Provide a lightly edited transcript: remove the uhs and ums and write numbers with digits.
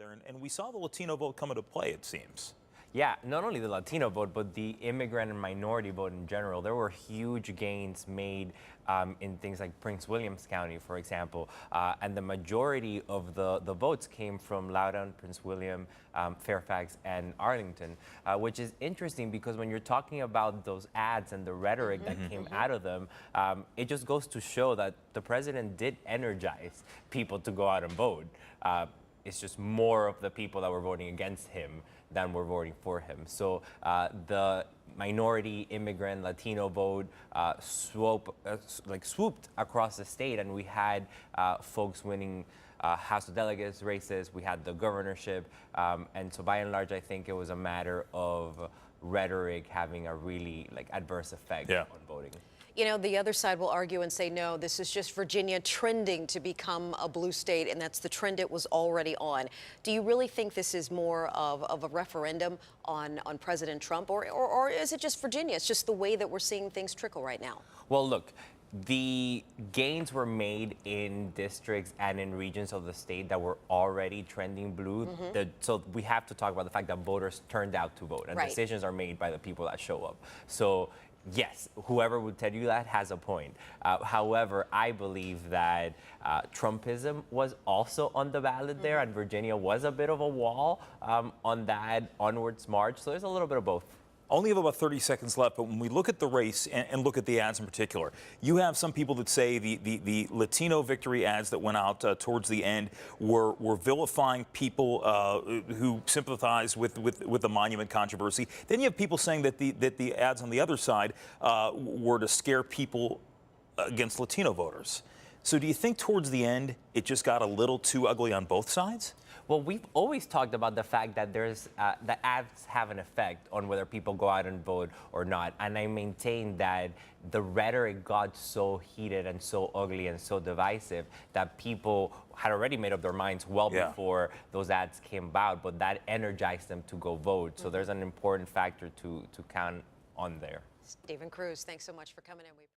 there, and we saw the Latino vote come into play, it seems. Yeah, not only the Latino vote, but the immigrant and minority vote in general. There were huge gains made in things like Prince Williams County, for example, and the majority of the votes came from Loudoun, Prince William, Fairfax, and Arlington, which is interesting because when you're talking about those ads and the rhetoric that came out of them, it just goes to show that the president did energize people to go out and vote. It's just more of the people that were voting against him than were voting for him. So the minority, immigrant, Latino vote swooped across the state, and we had folks winning House of Delegates races. We had the governorship, and so by and large, I think it was a matter of rhetoric having a really adverse effect on voting. You know, the other side will argue and say, no, this is just Virginia trending to become a blue state, and that's the trend it was already on. Do you really think this is more of a referendum on President Trump, or is it just Virginia? It's just the way that we're seeing things trickle right now. Well, look, the gains were made in districts and in regions of the state that were already trending blue. So we have to talk about the fact that voters turned out to vote, and decisions are made by the people that show up. So yes, whoever would tell you that has a point. However, I believe that Trumpism was also on the ballot there, and Virginia was a bit of a wall on that onwards march. So there's a little bit of both. Only have about 30 seconds left, but when we look at the race and look at the ads in particular, you have some people that say the Latino victory ads that went out towards the end were vilifying people who sympathize with the monument controversy. Then you have people saying that the ads on the other side were to scare people against Latino voters. So do you think towards the end it just got a little too ugly on both sides? Well, we've always talked about the fact that the ads have an effect on whether people go out and vote or not. And I maintain that the rhetoric got so heated and so ugly and so divisive that people had already made up their minds well before those ads came about, but that energized them to go vote. So there's an important factor to count on there. Stephen Cruz, thanks so much for coming in.